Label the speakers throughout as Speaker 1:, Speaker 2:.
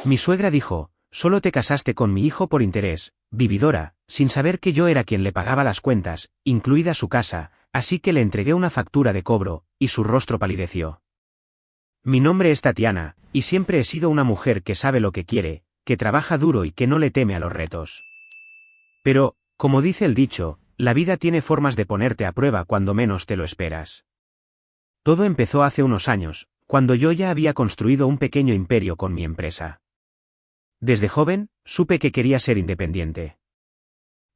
Speaker 1: Mi suegra dijo, solo te casaste con mi hijo por interés, vividora, sin saber que yo era quien le pagaba las cuentas, incluida su casa, así que le entregué una factura de cobro, y su rostro palideció. Mi nombre es Tatiana, y siempre he sido una mujer que sabe lo que quiere, que trabaja duro y que no le teme a los retos. Pero, como dice el dicho, la vida tiene formas de ponerte a prueba cuando menos te lo esperas. Todo empezó hace unos años, cuando yo ya había construido un pequeño imperio con mi empresa. Desde joven, supe que quería ser independiente.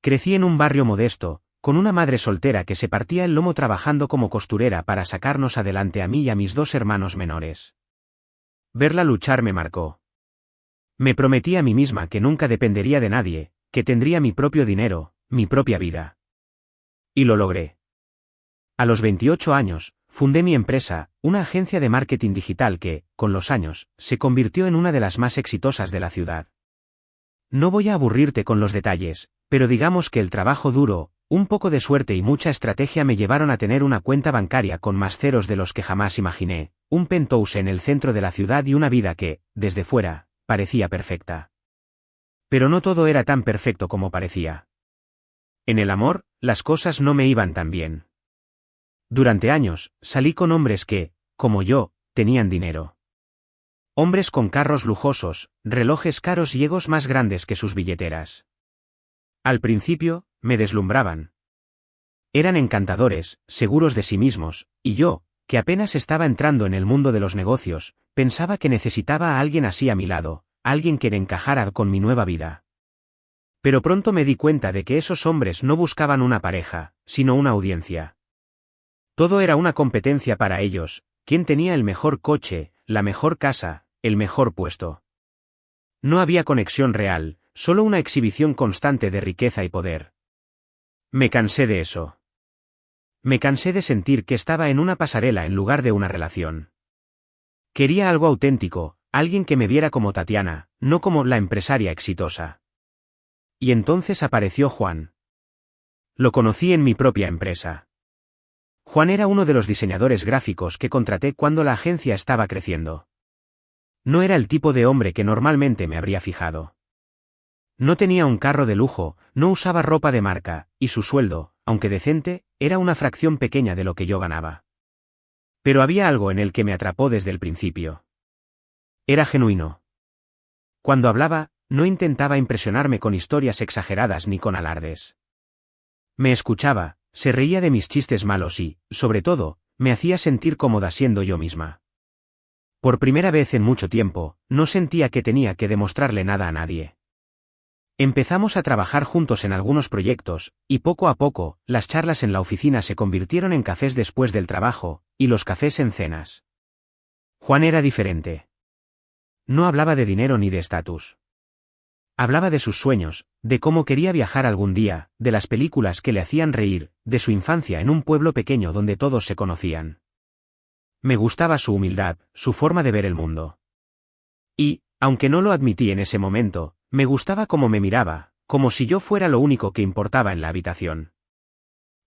Speaker 1: Crecí en un barrio modesto, con una madre soltera que se partía el lomo trabajando como costurera para sacarnos adelante a mí y a mis 2 hermanos menores. Verla luchar me marcó. Me prometí a mí misma que nunca dependería de nadie, que tendría mi propio dinero, mi propia vida. Y lo logré. A los 28 años, fundé mi empresa, una agencia de marketing digital que, con los años, se convirtió en una de las más exitosas de la ciudad. No voy a aburrirte con los detalles, pero digamos que el trabajo duro, un poco de suerte y mucha estrategia me llevaron a tener una cuenta bancaria con más ceros de los que jamás imaginé, un penthouse en el centro de la ciudad y una vida que, desde fuera, parecía perfecta. Pero no todo era tan perfecto como parecía. En el amor, las cosas no me iban tan bien. Durante años, salí con hombres que, como yo, tenían dinero. Hombres con carros lujosos, relojes caros y egos más grandes que sus billeteras. Al principio, me deslumbraban. Eran encantadores, seguros de sí mismos, y yo, que apenas estaba entrando en el mundo de los negocios, pensaba que necesitaba a alguien así a mi lado, alguien que encajara con mi nueva vida. Pero pronto me di cuenta de que esos hombres no buscaban una pareja, sino una audiencia. Todo era una competencia para ellos, quién tenía el mejor coche, la mejor casa, el mejor puesto. No había conexión real, solo una exhibición constante de riqueza y poder. Me cansé de eso. Me cansé de sentir que estaba en una pasarela en lugar de una relación. Quería algo auténtico, alguien que me viera como Tatiana, no como la empresaria exitosa. Y entonces apareció Juan. Lo conocí en mi propia empresa. Juan era uno de los diseñadores gráficos que contraté cuando la agencia estaba creciendo. No era el tipo de hombre que normalmente me habría fijado. No tenía un carro de lujo, no usaba ropa de marca, y su sueldo, aunque decente, era una fracción pequeña de lo que yo ganaba. Pero había algo en el que me atrapó desde el principio. Era genuino. Cuando hablaba, no intentaba impresionarme con historias exageradas ni con alardes. Me escuchaba, se reía de mis chistes malos y, sobre todo, me hacía sentir cómoda siendo yo misma. Por primera vez en mucho tiempo, no sentía que tenía que demostrarle nada a nadie. Empezamos a trabajar juntos en algunos proyectos, y poco a poco, las charlas en la oficina se convirtieron en cafés después del trabajo, y los cafés en cenas. Juan era diferente. No hablaba de dinero ni de estatus. Hablaba de sus sueños, de cómo quería viajar algún día, de las películas que le hacían reír, de su infancia en un pueblo pequeño donde todos se conocían. Me gustaba su humildad, su forma de ver el mundo. Y, aunque no lo admití en ese momento, me gustaba cómo me miraba, como si yo fuera lo único que importaba en la habitación.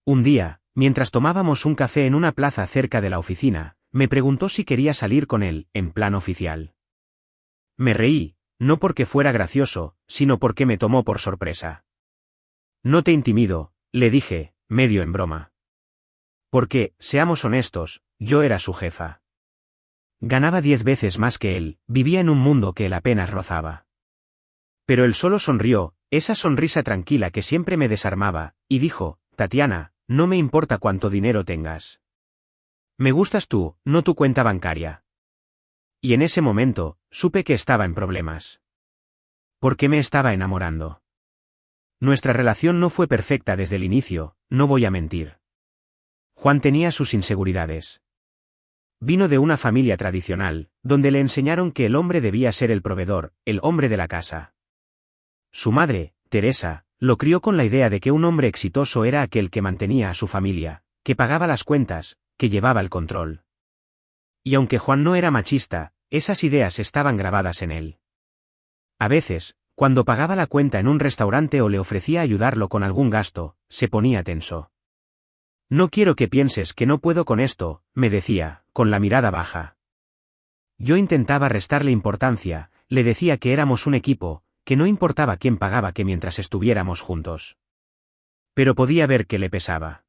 Speaker 1: Un día, mientras tomábamos un café en una plaza cerca de la oficina, me preguntó si quería salir con él, en plan oficial. Me reí, no porque fuera gracioso, sino porque me tomó por sorpresa. No te intimido, le dije, medio en broma. Porque, seamos honestos, yo era su jefa. Ganaba 10 veces más que él, vivía en un mundo que él apenas rozaba. Pero él solo sonrió, esa sonrisa tranquila que siempre me desarmaba, y dijo, Tatiana, no me importa cuánto dinero tengas. Me gustas tú, no tu cuenta bancaria. Y en ese momento, supe que estaba en problemas. Porque me estaba enamorando. Nuestra relación no fue perfecta desde el inicio, no voy a mentir. Juan tenía sus inseguridades. Vino de una familia tradicional, donde le enseñaron que el hombre debía ser el proveedor, el hombre de la casa. Su madre, Teresa, lo crió con la idea de que un hombre exitoso era aquel que mantenía a su familia, que pagaba las cuentas, que llevaba el control. Y aunque Juan no era machista, esas ideas estaban grabadas en él. A veces, cuando pagaba la cuenta en un restaurante o le ofrecía ayudarlo con algún gasto, se ponía tenso. No quiero que pienses que no puedo con esto, me decía, con la mirada baja. Yo intentaba restarle importancia, le decía que éramos un equipo, que no importaba quién pagaba que mientras estuviéramos juntos. Pero podía ver que le pesaba.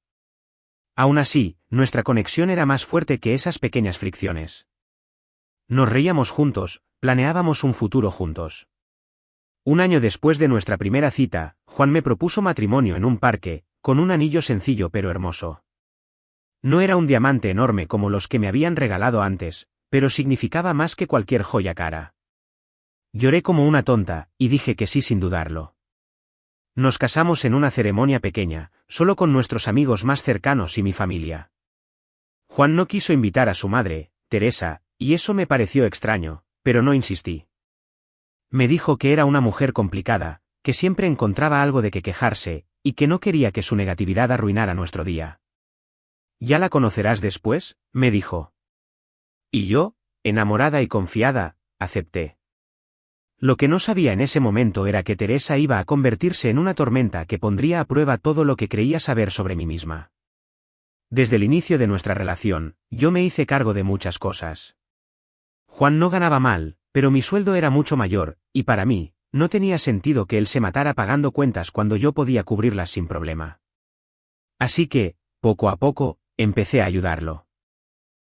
Speaker 1: Aún así, nuestra conexión era más fuerte que esas pequeñas fricciones. Nos reíamos juntos, planeábamos un futuro juntos. Un año después de nuestra primera cita, Juan me propuso matrimonio en un parque, con un anillo sencillo pero hermoso. No era un diamante enorme como los que me habían regalado antes, pero significaba más que cualquier joya cara. Lloré como una tonta, y dije que sí sin dudarlo. Nos casamos en una ceremonia pequeña, solo con nuestros amigos más cercanos y mi familia. Juan no quiso invitar a su madre, Teresa, y eso me pareció extraño, pero no insistí. Me dijo que era una mujer complicada, que siempre encontraba algo de qué quejarse, y que no quería que su negatividad arruinara nuestro día. «Ya la conocerás después», me dijo. Y yo, enamorada y confiada, acepté. Lo que no sabía en ese momento era que Teresa iba a convertirse en una tormenta que pondría a prueba todo lo que creía saber sobre mí misma. Desde el inicio de nuestra relación, yo me hice cargo de muchas cosas. Juan no ganaba mal, pero mi sueldo era mucho mayor, y para mí, no tenía sentido que él se matara pagando cuentas cuando yo podía cubrirlas sin problema. Así que, poco a poco, empecé a ayudarlo.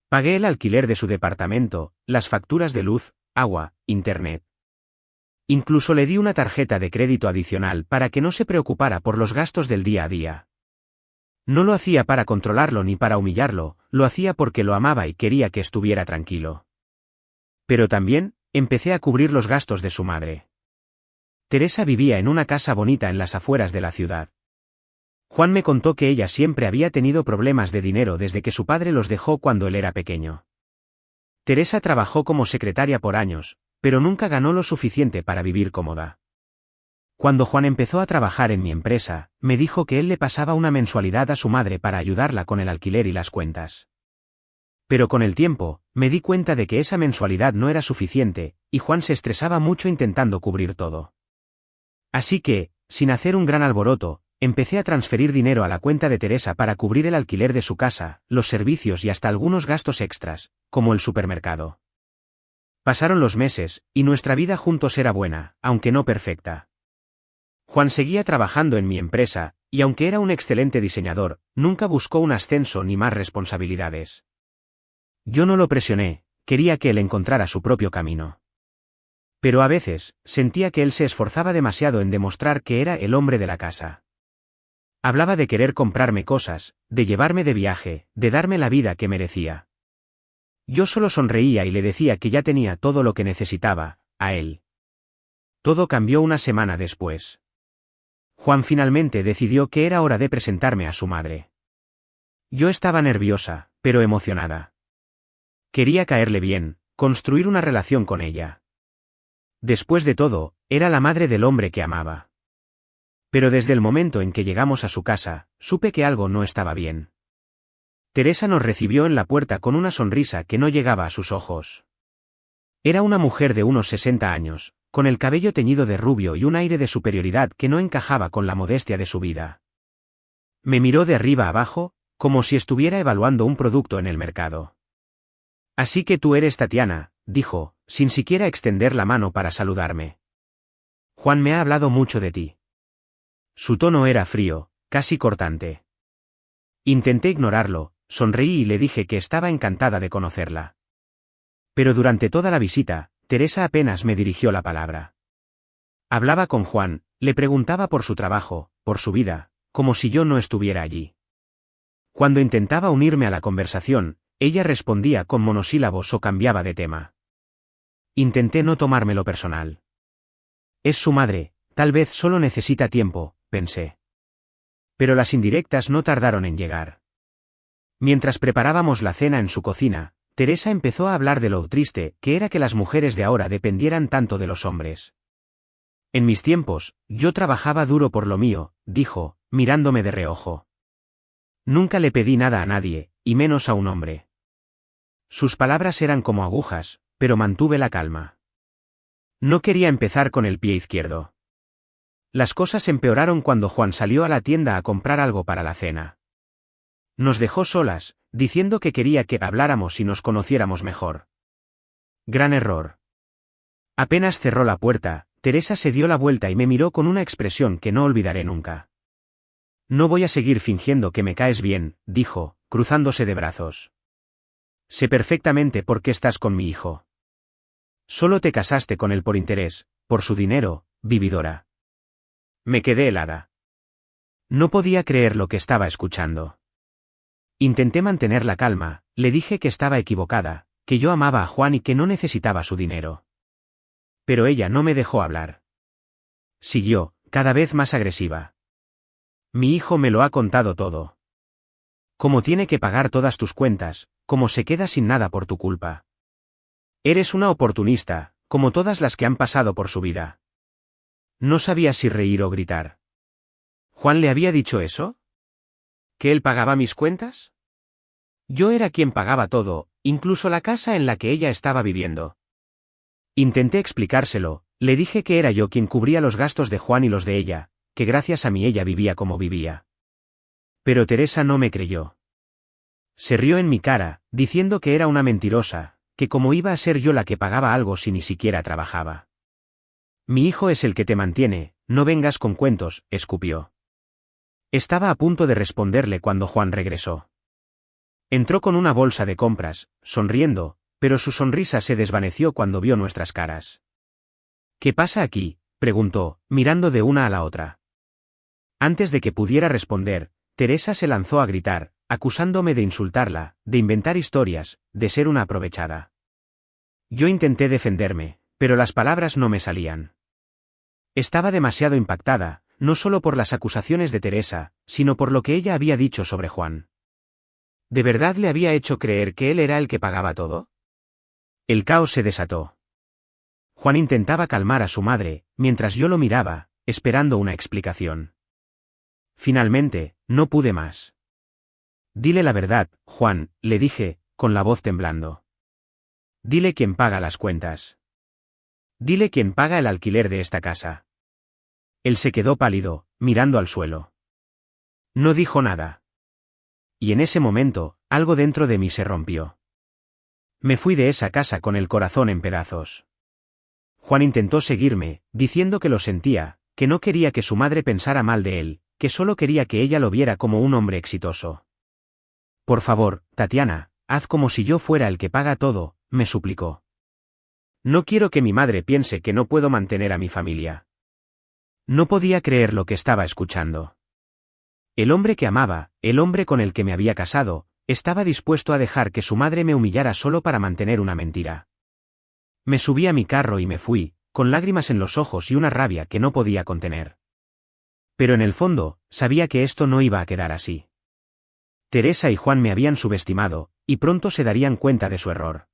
Speaker 1: Pagué el alquiler de su departamento, las facturas de luz, agua, internet. Incluso le di una tarjeta de crédito adicional para que no se preocupara por los gastos del día a día. No lo hacía para controlarlo ni para humillarlo, lo hacía porque lo amaba y quería que estuviera tranquilo. Pero también, empecé a cubrir los gastos de su madre. Teresa vivía en una casa bonita en las afueras de la ciudad. Juan me contó que ella siempre había tenido problemas de dinero desde que su padre los dejó cuando él era pequeño. Teresa trabajó como secretaria por años, pero nunca ganó lo suficiente para vivir cómoda. Cuando Juan empezó a trabajar en mi empresa, me dijo que él le pasaba una mensualidad a su madre para ayudarla con el alquiler y las cuentas. Pero con el tiempo, me di cuenta de que esa mensualidad no era suficiente, y Juan se estresaba mucho intentando cubrir todo. Así que, sin hacer un gran alboroto, empecé a transferir dinero a la cuenta de Teresa para cubrir el alquiler de su casa, los servicios y hasta algunos gastos extras, como el supermercado. Pasaron los meses, y nuestra vida juntos era buena, aunque no perfecta. Juan seguía trabajando en mi empresa, y aunque era un excelente diseñador, nunca buscó un ascenso ni más responsabilidades. Yo no lo presioné, quería que él encontrara su propio camino. Pero a veces, sentía que él se esforzaba demasiado en demostrar que era el hombre de la casa. Hablaba de querer comprarme cosas, de llevarme de viaje, de darme la vida que merecía. Yo solo sonreía y le decía que ya tenía todo lo que necesitaba, a él. Todo cambió una semana después. Juan finalmente decidió que era hora de presentarme a su madre. Yo estaba nerviosa, pero emocionada. Quería caerle bien, construir una relación con ella. Después de todo, era la madre del hombre que amaba. Pero desde el momento en que llegamos a su casa, supe que algo no estaba bien. Teresa nos recibió en la puerta con una sonrisa que no llegaba a sus ojos. Era una mujer de unos 60 años, con el cabello teñido de rubio y un aire de superioridad que no encajaba con la modestia de su vida. Me miró de arriba a abajo, como si estuviera evaluando un producto en el mercado. «Así que tú eres Tatiana», dijo, sin siquiera extender la mano para saludarme. «Juan me ha hablado mucho de ti». Su tono era frío, casi cortante. Intenté ignorarlo, sonreí y le dije que estaba encantada de conocerla. Pero durante toda la visita, Teresa apenas me dirigió la palabra. Hablaba con Juan, le preguntaba por su trabajo, por su vida, como si yo no estuviera allí. Cuando intentaba unirme a la conversación, ella respondía con monosílabos o cambiaba de tema. Intenté no tomármelo personal. Es su madre, tal vez solo necesita tiempo, pensé. Pero las indirectas no tardaron en llegar. Mientras preparábamos la cena en su cocina, Teresa empezó a hablar de lo triste que era que las mujeres de ahora dependieran tanto de los hombres. En mis tiempos, yo trabajaba duro por lo mío, dijo, mirándome de reojo. Nunca le pedí nada a nadie, y menos a un hombre. Sus palabras eran como agujas, pero mantuve la calma. No quería empezar con el pie izquierdo. Las cosas empeoraron cuando Juan salió a la tienda a comprar algo para la cena. Nos dejó solas, diciendo que quería que habláramos y nos conociéramos mejor. Gran error. Apenas cerró la puerta, Teresa se dio la vuelta y me miró con una expresión que no olvidaré nunca. No voy a seguir fingiendo que me caes bien, dijo, cruzándose de brazos. Sé perfectamente por qué estás con mi hijo. Solo te casaste con él por interés, por su dinero, vividora. Me quedé helada. No podía creer lo que estaba escuchando. Intenté mantener la calma, le dije que estaba equivocada, que yo amaba a Juan y que no necesitaba su dinero. Pero ella no me dejó hablar. Siguió, cada vez más agresiva. Mi hijo me lo ha contado todo. Cómo tiene que pagar todas tus cuentas, cómo se queda sin nada por tu culpa. Eres una oportunista, como todas las que han pasado por su vida. No sabía si reír o gritar. ¿Juan le había dicho eso? ¿Que él pagaba mis cuentas? Yo era quien pagaba todo, incluso la casa en la que ella estaba viviendo. Intenté explicárselo, le dije que era yo quien cubría los gastos de Juan y los de ella, que gracias a mí ella vivía como vivía. Pero Teresa no me creyó. Se rió en mi cara, diciendo que era una mentirosa, que como iba a ser yo la que pagaba algo si ni siquiera trabajaba. Mi hijo es el que te mantiene, no vengas con cuentos, escupió. Estaba a punto de responderle cuando Juan regresó. Entró con una bolsa de compras, sonriendo, pero su sonrisa se desvaneció cuando vio nuestras caras. ¿Qué pasa aquí?, preguntó, mirando de una a la otra. Antes de que pudiera responder, Teresa se lanzó a gritar, acusándome de insultarla, de inventar historias, de ser una aprovechada. Yo intenté defenderme, pero las palabras no me salían. Estaba demasiado impactada, no solo por las acusaciones de Teresa, sino por lo que ella había dicho sobre Juan. ¿De verdad le había hecho creer que él era el que pagaba todo? El caos se desató. Juan intentaba calmar a su madre, mientras yo lo miraba, esperando una explicación. Finalmente, no pude más. Dile la verdad, Juan, le dije, con la voz temblando. Dile quién paga las cuentas. Dile quién paga el alquiler de esta casa. Él se quedó pálido, mirando al suelo. No dijo nada. Y en ese momento, algo dentro de mí se rompió. Me fui de esa casa con el corazón en pedazos. Juan intentó seguirme, diciendo que lo sentía, que no quería que su madre pensara mal de él, que solo quería que ella lo viera como un hombre exitoso. Por favor, Tatiana, haz como si yo fuera el que paga todo, me suplicó. No quiero que mi madre piense que no puedo mantener a mi familia. No podía creer lo que estaba escuchando. El hombre que amaba, el hombre con el que me había casado, estaba dispuesto a dejar que su madre me humillara solo para mantener una mentira. Me subí a mi carro y me fui, con lágrimas en los ojos y una rabia que no podía contener. Pero en el fondo, sabía que esto no iba a quedar así. Teresa y Juan me habían subestimado, y pronto se darían cuenta de su error.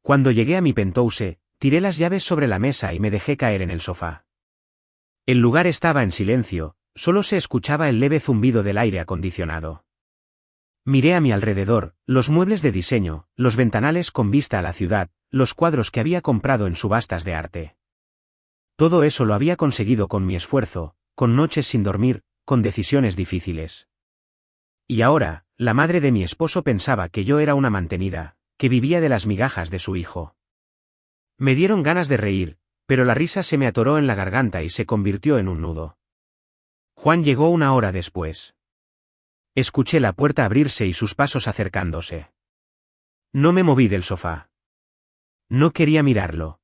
Speaker 1: Cuando llegué a mi penthouse, tiré las llaves sobre la mesa y me dejé caer en el sofá. El lugar estaba en silencio, solo se escuchaba el leve zumbido del aire acondicionado. Miré a mi alrededor, los muebles de diseño, los ventanales con vista a la ciudad, los cuadros que había comprado en subastas de arte. Todo eso lo había conseguido con mi esfuerzo, con noches sin dormir, con decisiones difíciles. Y ahora, la madre de mi esposo pensaba que yo era una mantenida, que vivía de las migajas de su hijo. Me dieron ganas de reír, pero la risa se me atoró en la garganta y se convirtió en un nudo. Juan llegó una hora después. Escuché la puerta abrirse y sus pasos acercándose. No me moví del sofá. No quería mirarlo.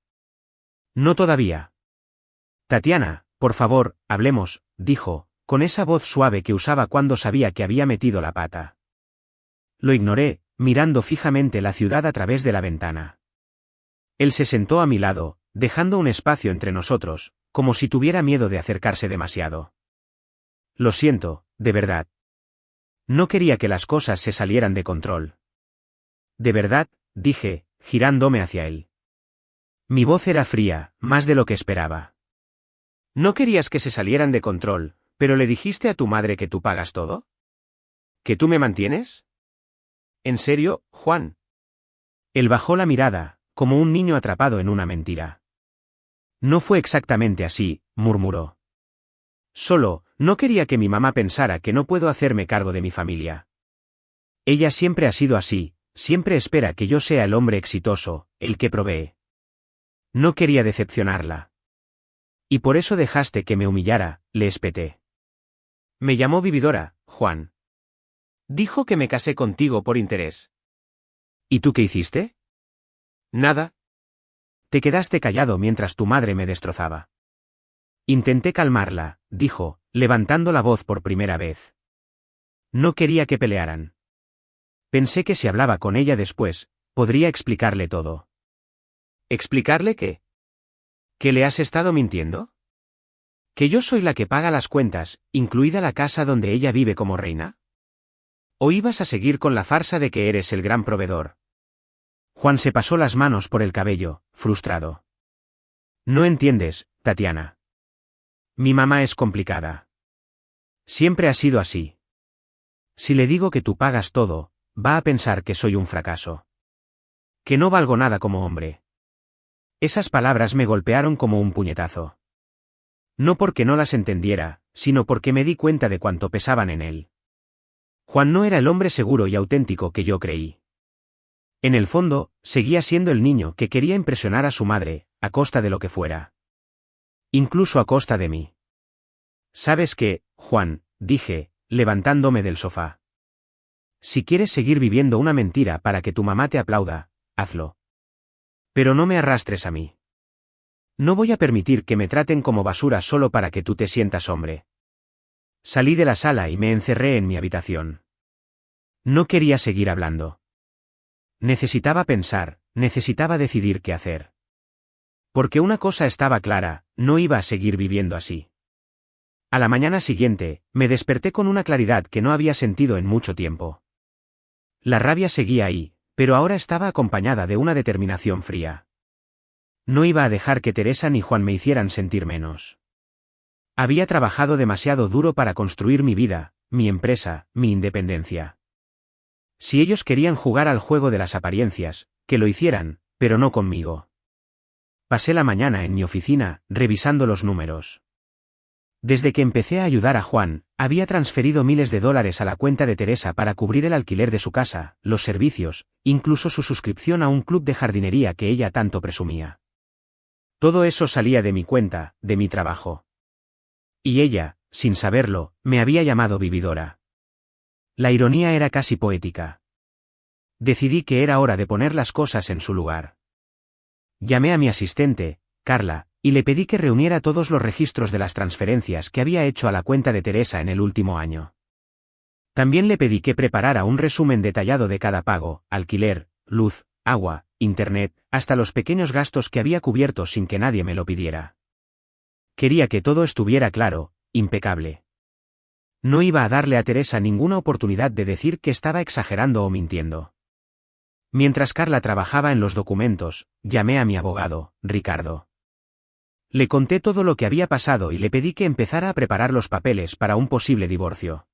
Speaker 1: No todavía. Tatiana, por favor, hablemos, dijo, con esa voz suave que usaba cuando sabía que había metido la pata. Lo ignoré, mirando fijamente la ciudad a través de la ventana. Él se sentó a mi lado, dejando un espacio entre nosotros, como si tuviera miedo de acercarse demasiado. Lo siento, de verdad. No quería que las cosas se salieran de control. De verdad, dije, girándome hacia él. Mi voz era fría, más de lo que esperaba. ¿No querías que se salieran de control, pero le dijiste a tu madre que tú pagas todo? ¿Que tú me mantienes? ¿En serio, Juan? Él bajó la mirada, como un niño atrapado en una mentira. No fue exactamente así, murmuró. Solo, no quería que mi mamá pensara que no puedo hacerme cargo de mi familia. Ella siempre ha sido así, siempre espera que yo sea el hombre exitoso, el que provee. No quería decepcionarla. Y por eso dejaste que me humillara, le espeté. Me llamó vividora, Juan. Dijo que me casé contigo por interés. ¿Y tú qué hiciste? Nada. Te quedaste callado mientras tu madre me destrozaba. Intenté calmarla, dijo, levantando la voz por primera vez. No quería que pelearan. Pensé que si hablaba con ella después, podría explicarle todo. ¿Explicarle qué? ¿Que le has estado mintiendo? ¿Que yo soy la que paga las cuentas, incluida la casa donde ella vive como reina? ¿O ibas a seguir con la farsa de que eres el gran proveedor? Juan se pasó las manos por el cabello, frustrado. No entiendes, Tatiana. Mi mamá es complicada. Siempre ha sido así. Si le digo que tú pagas todo, va a pensar que soy un fracaso. Que no valgo nada como hombre. Esas palabras me golpearon como un puñetazo. No porque no las entendiera, sino porque me di cuenta de cuánto pesaban en él. Juan no era el hombre seguro y auténtico que yo creí. En el fondo, seguía siendo el niño que quería impresionar a su madre, a costa de lo que fuera. Incluso a costa de mí. ¿Sabes qué, Juan?, dije, levantándome del sofá. Si quieres seguir viviendo una mentira para que tu mamá te aplauda, hazlo. Pero no me arrastres a mí. No voy a permitir que me traten como basura solo para que tú te sientas hombre. Salí de la sala y me encerré en mi habitación. No quería seguir hablando. Necesitaba pensar, necesitaba decidir qué hacer. Porque una cosa estaba clara, no iba a seguir viviendo así. A la mañana siguiente, me desperté con una claridad que no había sentido en mucho tiempo. La rabia seguía ahí, pero ahora estaba acompañada de una determinación fría. No iba a dejar que Teresa ni Juan me hicieran sentir menos. Había trabajado demasiado duro para construir mi vida, mi empresa, mi independencia. Si ellos querían jugar al juego de las apariencias, que lo hicieran, pero no conmigo. Pasé la mañana en mi oficina, revisando los números. Desde que empecé a ayudar a Juan, había transferido miles de dólares a la cuenta de Teresa para cubrir el alquiler de su casa, los servicios, incluso su suscripción a un club de jardinería que ella tanto presumía. Todo eso salía de mi cuenta, de mi trabajo. Y ella, sin saberlo, me había llamado vividora. La ironía era casi poética. Decidí que era hora de poner las cosas en su lugar. Llamé a mi asistente, Carla, y le pedí que reuniera todos los registros de las transferencias que había hecho a la cuenta de Teresa en el último año. También le pedí que preparara un resumen detallado de cada pago, alquiler, luz, agua, internet, hasta los pequeños gastos que había cubierto sin que nadie me lo pidiera. Quería que todo estuviera claro, impecable. No iba a darle a Teresa ninguna oportunidad de decir que estaba exagerando o mintiendo. Mientras Carla trabajaba en los documentos, llamé a mi abogado, Ricardo. Le conté todo lo que había pasado y le pedí que empezara a preparar los papeles para un posible divorcio.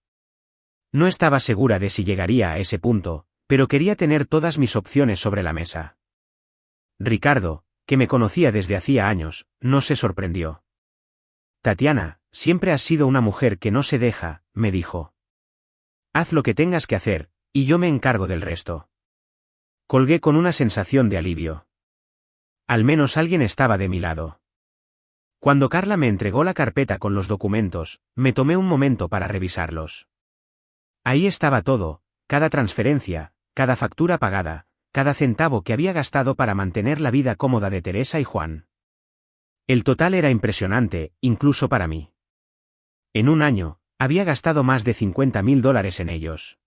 Speaker 1: No estaba segura de si llegaría a ese punto, pero quería tener todas mis opciones sobre la mesa. Ricardo, que me conocía desde hacía años, no se sorprendió. Tatiana, siempre has sido una mujer que no se deja, me dijo. Haz lo que tengas que hacer, y yo me encargo del resto. Colgué con una sensación de alivio. Al menos alguien estaba de mi lado. Cuando Carla me entregó la carpeta con los documentos, me tomé un momento para revisarlos. Ahí estaba todo, cada transferencia, cada factura pagada, cada centavo que había gastado para mantener la vida cómoda de Teresa y Juan. El total era impresionante, incluso para mí. En un año, había gastado más de $50,000 en ellos.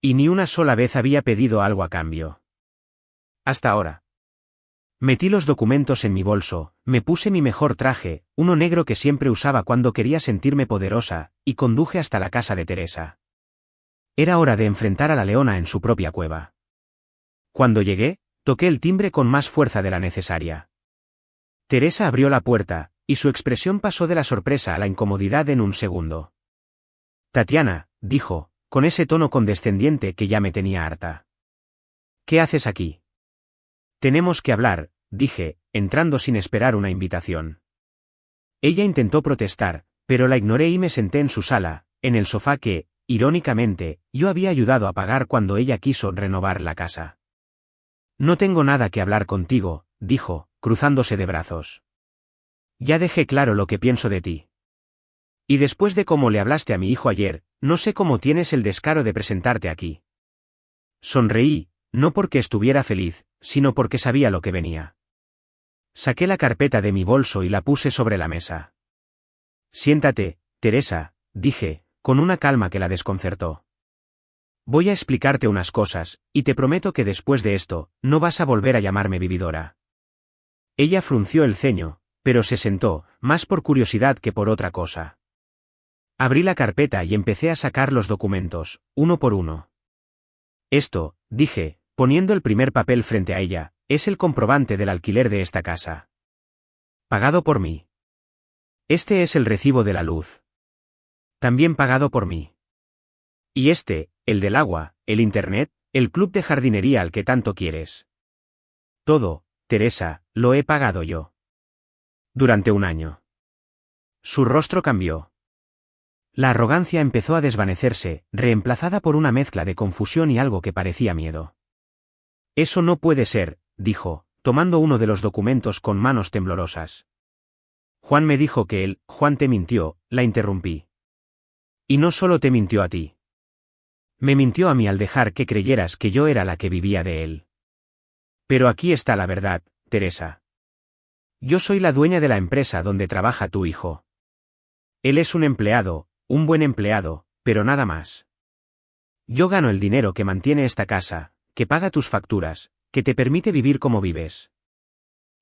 Speaker 1: Y ni una sola vez había pedido algo a cambio. Hasta ahora. Metí los documentos en mi bolso, me puse mi mejor traje, uno negro que siempre usaba cuando quería sentirme poderosa, y conduje hasta la casa de Teresa. Era hora de enfrentar a la leona en su propia cueva. Cuando llegué, toqué el timbre con más fuerza de la necesaria. Teresa abrió la puerta, y su expresión pasó de la sorpresa a la incomodidad en un segundo. Tatiana, dijo, con ese tono condescendiente que ya me tenía harta. ¿Qué haces aquí? Tenemos que hablar, dije, entrando sin esperar una invitación. Ella intentó protestar, pero la ignoré y me senté en su sala, en el sofá que, irónicamente, yo había ayudado a pagar cuando ella quiso renovar la casa. No tengo nada que hablar contigo, dijo, cruzándose de brazos. Ya dejé claro lo que pienso de ti. Y después de cómo le hablaste a mi hijo ayer, no sé cómo tienes el descaro de presentarte aquí. Sonreí, no porque estuviera feliz, sino porque sabía lo que venía. Saqué la carpeta de mi bolso y la puse sobre la mesa. Siéntate, Teresa, dije, con una calma que la desconcertó. Voy a explicarte unas cosas, y te prometo que después de esto, no vas a volver a llamarme vividora. Ella frunció el ceño, pero se sentó, más por curiosidad que por otra cosa. Abrí la carpeta y empecé a sacar los documentos, uno por uno. Esto, dije, poniendo el primer papel frente a ella, es el comprobante del alquiler de esta casa. Pagado por mí. Este es el recibo de la luz. También pagado por mí. Y este, el del agua, el internet, el club de jardinería al que tanto quieres. Todo, Teresa, lo he pagado yo. Durante un año. Su rostro cambió. La arrogancia empezó a desvanecerse, reemplazada por una mezcla de confusión y algo que parecía miedo. Eso no puede ser, dijo, tomando uno de los documentos con manos temblorosas. Juan me dijo que él, Juan te mintió, la interrumpí. Y no solo te mintió a ti. Me mintió a mí al dejar que creyeras que yo era la que vivía de él. Pero aquí está la verdad, Teresa. Yo soy la dueña de la empresa donde trabaja tu hijo. Él es un empleado, un buen empleado, pero nada más. Yo gano el dinero que mantiene esta casa, que paga tus facturas, que te permite vivir como vives.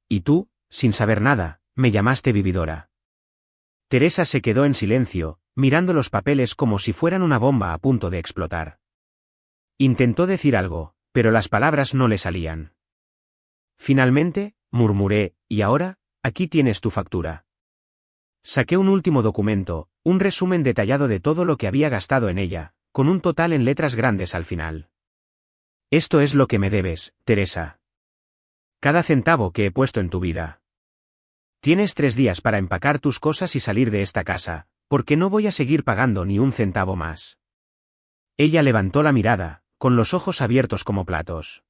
Speaker 1: Y tú, sin saber nada, me llamaste vividora. Teresa se quedó en silencio, mirando los papeles como si fueran una bomba a punto de explotar. Intentó decir algo, pero las palabras no le salían. Finalmente, murmuré, y ahora, aquí tienes tu factura. Saqué un último documento, un resumen detallado de todo lo que había gastado en ella, con un total en letras grandes al final. Esto es lo que me debes, Teresa. Cada centavo que he puesto en tu vida. Tienes 3 días para empacar tus cosas y salir de esta casa, porque no voy a seguir pagando ni un centavo más. Ella levantó la mirada, con los ojos abiertos como platos.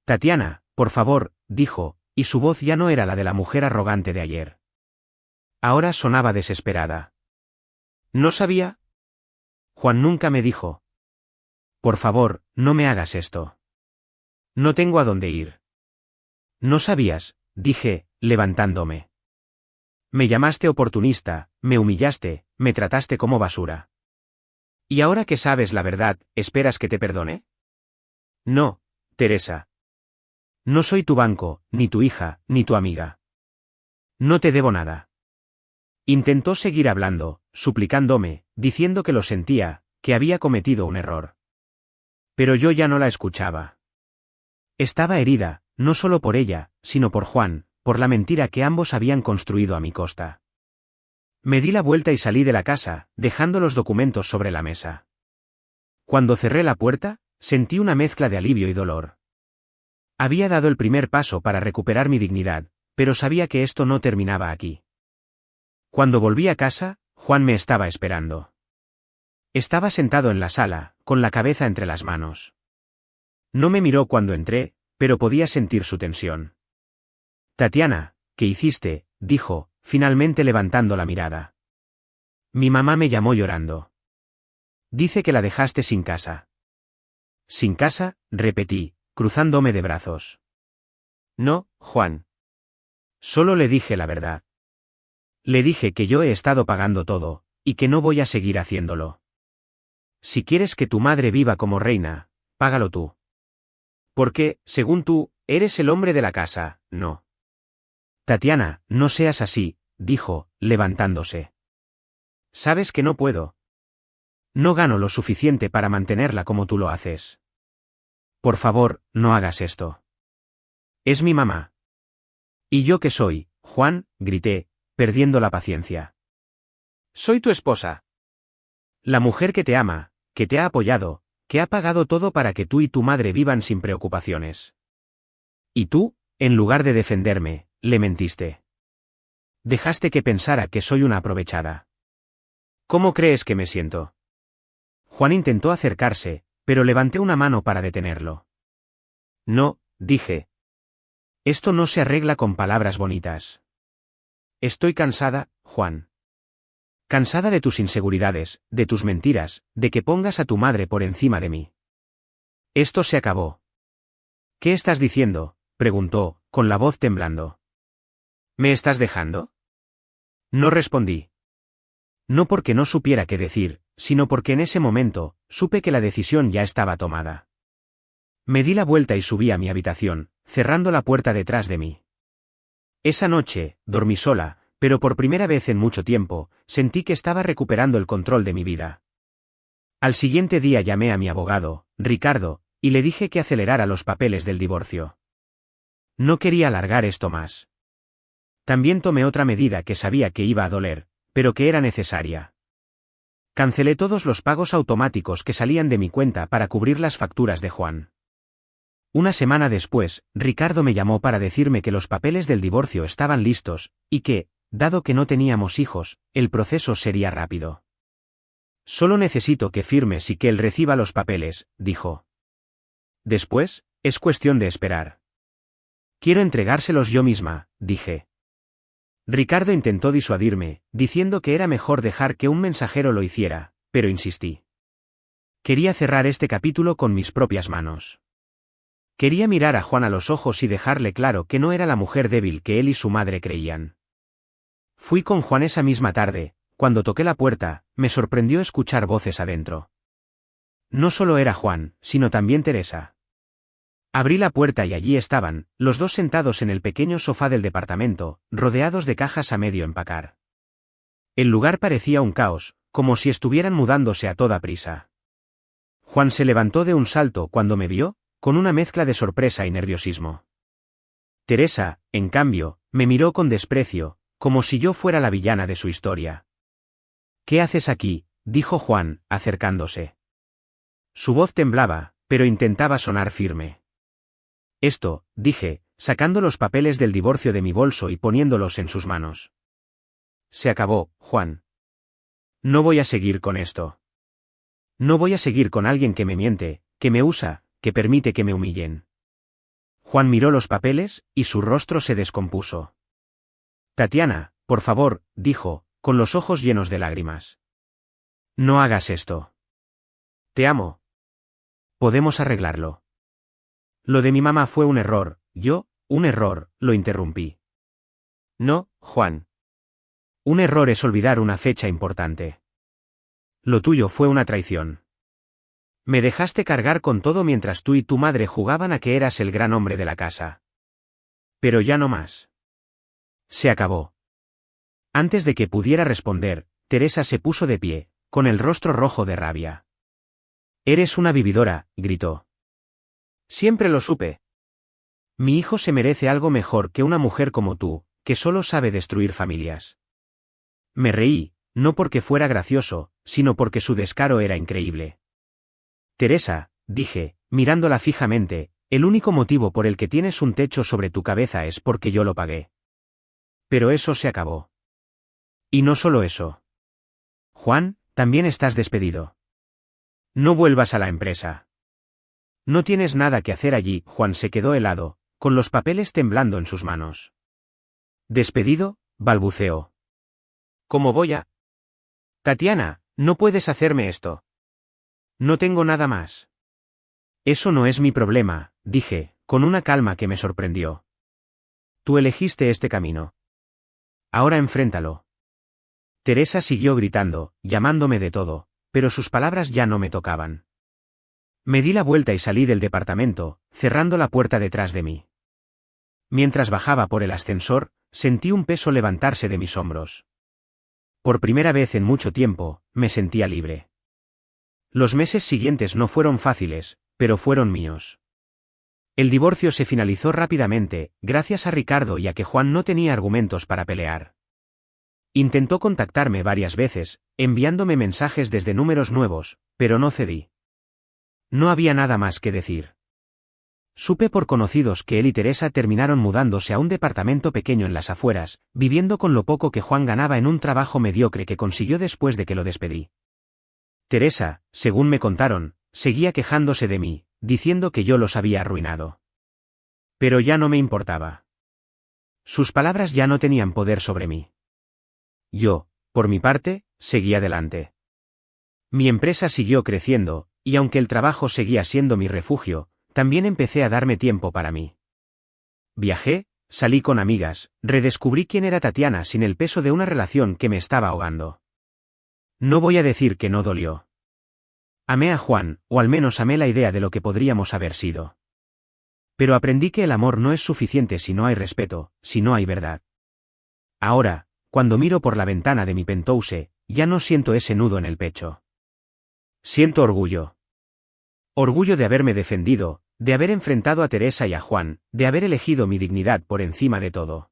Speaker 1: Tatiana, por favor, dijo, y su voz ya no era la de la mujer arrogante de ayer. Ahora sonaba desesperada. ¿No sabía? Juan nunca me dijo. Por favor, no me hagas esto. No tengo a dónde ir. No sabías, dije, levantándome. Me llamaste oportunista, me humillaste, me trataste como basura. ¿Y ahora que sabes la verdad, esperas que te perdone? No, Teresa. No soy tu banco, ni tu hija, ni tu amiga. No te debo nada. Intentó seguir hablando, suplicándome, diciendo que lo sentía, que había cometido un error. Pero yo ya no la escuchaba. Estaba herida, no solo por ella, sino por Juan, por la mentira que ambos habían construido a mi costa. Me di la vuelta y salí de la casa, dejando los documentos sobre la mesa. Cuando cerré la puerta, sentí una mezcla de alivio y dolor. Había dado el primer paso para recuperar mi dignidad, pero sabía que esto no terminaba aquí. Cuando volví a casa, Juan me estaba esperando. Estaba sentado en la sala, con la cabeza entre las manos. No me miró cuando entré, pero podía sentir su tensión. Tatiana, ¿qué hiciste?, dijo, finalmente levantando la mirada. Mi mamá me llamó llorando. Dice que la dejaste sin casa. ¿Sin casa?, repetí, cruzándome de brazos. No, Juan. Solo le dije la verdad. Le dije que yo he estado pagando todo, y que no voy a seguir haciéndolo. Si quieres que tu madre viva como reina, págalo tú. Porque, según tú, eres el hombre de la casa, ¿no? Tatiana, no seas así, dijo, levantándose. Sabes que no puedo. No gano lo suficiente para mantenerla como tú lo haces. Por favor, no hagas esto. Es mi mamá. ¿Y yo qué soy, Juan?, grité, perdiendo la paciencia. Soy tu esposa. La mujer que te ama, que te ha apoyado, que ha pagado todo para que tú y tu madre vivan sin preocupaciones. Y tú, en lugar de defenderme, le mentiste. Dejaste que pensara que soy una aprovechada. ¿Cómo crees que me siento? Juan intentó acercarse, pero levanté una mano para detenerlo. No, dije. Esto no se arregla con palabras bonitas. Estoy cansada, Juan. Cansada de tus inseguridades, de tus mentiras, de que pongas a tu madre por encima de mí. Esto se acabó. ¿Qué estás diciendo?, preguntó, con la voz temblando. ¿Me estás dejando? No respondí. No porque no supiera qué decir, sino porque en ese momento, supe que la decisión ya estaba tomada. Me di la vuelta y subí a mi habitación, cerrando la puerta detrás de mí. Esa noche, dormí sola, pero por primera vez en mucho tiempo, sentí que estaba recuperando el control de mi vida. Al siguiente día llamé a mi abogado, Ricardo, y le dije que acelerara los papeles del divorcio. No quería alargar esto más. También tomé otra medida que sabía que iba a doler, pero que era necesaria. Cancelé todos los pagos automáticos que salían de mi cuenta para cubrir las facturas de Juan. Una semana después, Ricardo me llamó para decirme que los papeles del divorcio estaban listos, y que, dado que no teníamos hijos, el proceso sería rápido. Solo necesito que firmes y que él reciba los papeles, dijo. Después, es cuestión de esperar. Quiero entregárselos yo misma, dije. Ricardo intentó disuadirme, diciendo que era mejor dejar que un mensajero lo hiciera, pero insistí. Quería cerrar este capítulo con mis propias manos. Quería mirar a Juan a los ojos y dejarle claro que no era la mujer débil que él y su madre creían. Fui con Juan esa misma tarde. Cuando toqué la puerta, me sorprendió escuchar voces adentro. No solo era Juan, sino también Teresa. Abrí la puerta y allí estaban, los dos sentados en el pequeño sofá del departamento, rodeados de cajas a medio empacar. El lugar parecía un caos, como si estuvieran mudándose a toda prisa. Juan se levantó de un salto cuando me vio, con una mezcla de sorpresa y nerviosismo. Teresa, en cambio, me miró con desprecio, como si yo fuera la villana de su historia. ¿Qué haces aquí?, dijo Juan, acercándose. Su voz temblaba, pero intentaba sonar firme. Esto, dije, sacando los papeles del divorcio de mi bolso y poniéndolos en sus manos. Se acabó, Juan. No voy a seguir con esto. No voy a seguir con alguien que me miente, que me usa, que permite que me humillen. Juan miró los papeles, y su rostro se descompuso. Tatiana, por favor, dijo, con los ojos llenos de lágrimas. No hagas esto. Te amo. Podemos arreglarlo. Lo de mi mamá fue un error, un error, lo interrumpí. No, Juan. Un error es olvidar una fecha importante. Lo tuyo fue una traición. Me dejaste cargar con todo mientras tú y tu madre jugaban a que eras el gran hombre de la casa. Pero ya no más. Se acabó. Antes de que pudiera responder, Teresa se puso de pie, con el rostro rojo de rabia. Eres una vividora, gritó. Siempre lo supe. Mi hijo se merece algo mejor que una mujer como tú, que solo sabe destruir familias. Me reí, no porque fuera gracioso, sino porque su descaro era increíble. Teresa, dije, mirándola fijamente, el único motivo por el que tienes un techo sobre tu cabeza es porque yo lo pagué. Pero eso se acabó. Y no solo eso. Juan, también estás despedido. No vuelvas a la empresa. No tienes nada que hacer allí. Juan se quedó helado, con los papeles temblando en sus manos. ¿Despedido?, balbuceó. ¿Cómo voy a...? Tatiana, no puedes hacerme esto. No tengo nada más. Eso no es mi problema, dije, con una calma que me sorprendió. Tú elegiste este camino. Ahora enfréntalo. Teresa siguió gritando, llamándome de todo, pero sus palabras ya no me tocaban. Me di la vuelta y salí del departamento, cerrando la puerta detrás de mí. Mientras bajaba por el ascensor, sentí un peso levantarse de mis hombros. Por primera vez en mucho tiempo, me sentía libre. Los meses siguientes no fueron fáciles, pero fueron míos. El divorcio se finalizó rápidamente, gracias a Ricardo y a que Juan no tenía argumentos para pelear. Intentó contactarme varias veces, enviándome mensajes desde números nuevos, pero no cedí. No había nada más que decir. Supe por conocidos que él y Teresa terminaron mudándose a un departamento pequeño en las afueras, viviendo con lo poco que Juan ganaba en un trabajo mediocre que consiguió después de que lo despedí. Teresa, según me contaron, seguía quejándose de mí, diciendo que yo los había arruinado. Pero ya no me importaba. Sus palabras ya no tenían poder sobre mí. Yo, por mi parte, seguí adelante. Mi empresa siguió creciendo, y aunque el trabajo seguía siendo mi refugio, también empecé a darme tiempo para mí. Viajé, salí con amigas, redescubrí quién era Tatiana sin el peso de una relación que me estaba ahogando. No voy a decir que no dolió. Amé a Juan, o al menos amé la idea de lo que podríamos haber sido. Pero aprendí que el amor no es suficiente si no hay respeto, si no hay verdad. Ahora, cuando miro por la ventana de mi penthouse, ya no siento ese nudo en el pecho. Siento orgullo. Orgullo de haberme defendido, de haber enfrentado a Teresa y a Juan, de haber elegido mi dignidad por encima de todo.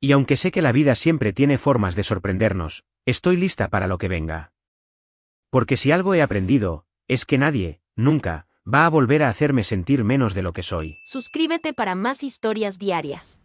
Speaker 1: Y aunque sé que la vida siempre tiene formas de sorprendernos, estoy lista para lo que venga. Porque si algo he aprendido, es que nadie, nunca, va a volver a hacerme sentir menos de lo que soy.
Speaker 2: Suscríbete para más historias diarias.